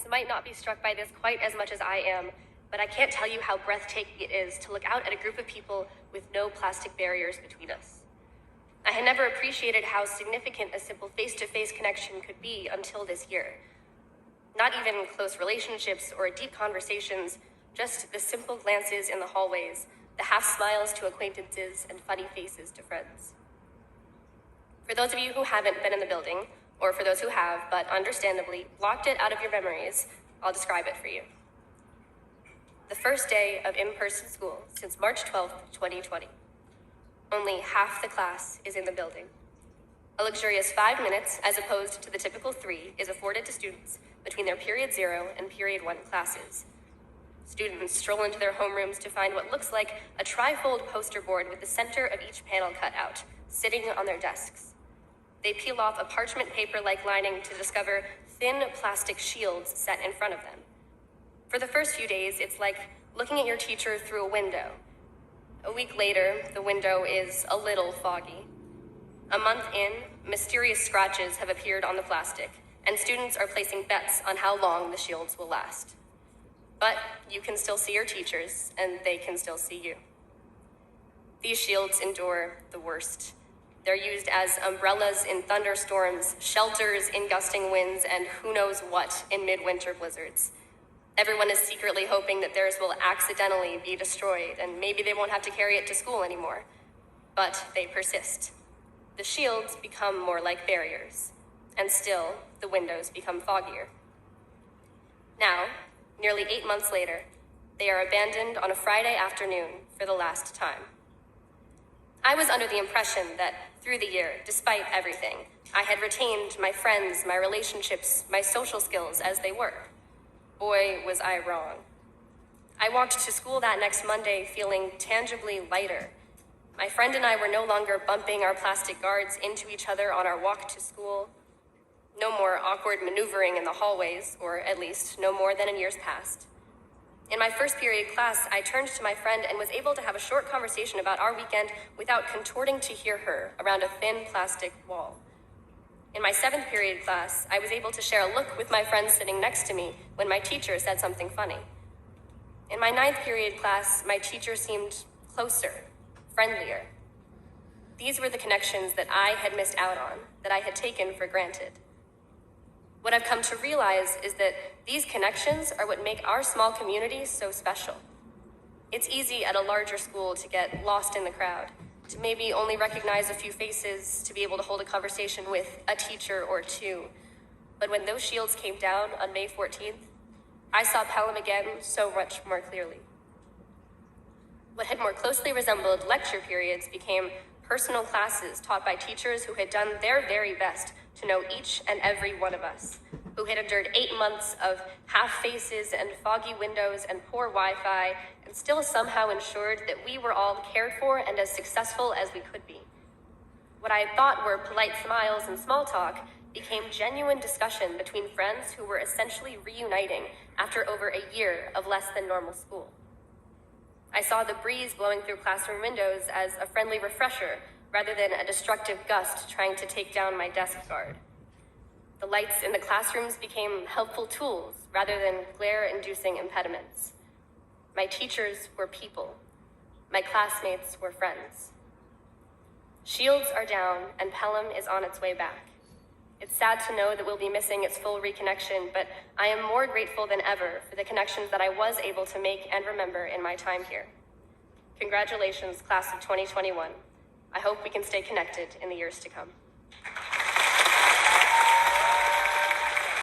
students might not be struck by this quite as much as I am, but I can't tell you how breathtaking it is to look out at a group of people with no plastic barriers between us. I had never appreciated how significant a simple face-to-face connection could be until this year. Not even close relationships or deep conversations, just the simple glances in the hallways, the half smiles to acquaintances and funny faces to friends. For those of you who haven't been in the building, or for those who have, but understandably blocked it out of your memories, I'll describe it for you. The first day of in-person school since March 12th, 2020. Only half the class is in the building. A luxurious 5 minutes, as opposed to the typical 3, is afforded to students between their period 0 and period 1 classes. Students stroll into their homerooms to find what looks like a trifold poster board with the center of each panel cut out, sitting on their desks. They peel off a parchment paper-like lining to discover thin plastic shields set in front of them. For the first few days, it's like looking at your teacher through a window. A week later, the window is a little foggy. A month in, mysterious scratches have appeared on the plastic, and students are placing bets on how long the shields will last. But you can still see your teachers, and they can still see you. These shields endure the worst. They're used as umbrellas in thunderstorms, shelters in gusting winds, and who knows what in midwinter blizzards. Everyone is secretly hoping that theirs will accidentally be destroyed, and maybe they won't have to carry it to school anymore. But they persist. The shields become more like barriers, and still, the windows become foggier. Now, nearly 8 months later, they are abandoned on a Friday afternoon for the last time. I was under the impression that through the year, despite everything, I had retained my friends, my relationships, my social skills as they were. Boy, was I wrong. I walked to school that next Monday feeling tangibly lighter. My friend and I were no longer bumping our plastic guards into each other on our walk to school. No more awkward maneuvering in the hallways, or at least no more than in years past. In my first period class, I turned to my friend and was able to have a short conversation about our weekend without contorting to hear her around a thin plastic wall. In my 7th period class, I was able to share a look with my friend sitting next to me when my teacher said something funny. In my 9th period class, my teacher seemed closer, friendlier. These were the connections that I had missed out on, that I had taken for granted. What I've come to realize is that these connections are what make our small community so special. It's easy at a larger school to get lost in the crowd, to maybe only recognize a few faces, to be able to hold a conversation with a teacher or two. But when those shields came down on May 14th, I saw Pelham again so much more clearly. What had more closely resembled lecture periods became personal classes taught by teachers who had done their very best to know each and every one of us, who had endured 8 months of half faces and foggy windows and poor Wi-Fi, and still somehow ensured that we were all cared for and as successful as we could be. What I thought were polite smiles and small talk became genuine discussion between friends who were essentially reuniting after over a year of less than normal school. I saw the breeze blowing through classroom windows as a friendly refresher rather than a destructive gust trying to take down my desk guard. The lights in the classrooms became helpful tools rather than glare-inducing impediments. My teachers were people. My classmates were friends. Shields are down and Pelham is on its way back. It's sad to know that we'll be missing its full reconnection, but I am more grateful than ever for the connections that I was able to make and remember in my time here. Congratulations, class of 2021. I hope we can stay connected in the years to come.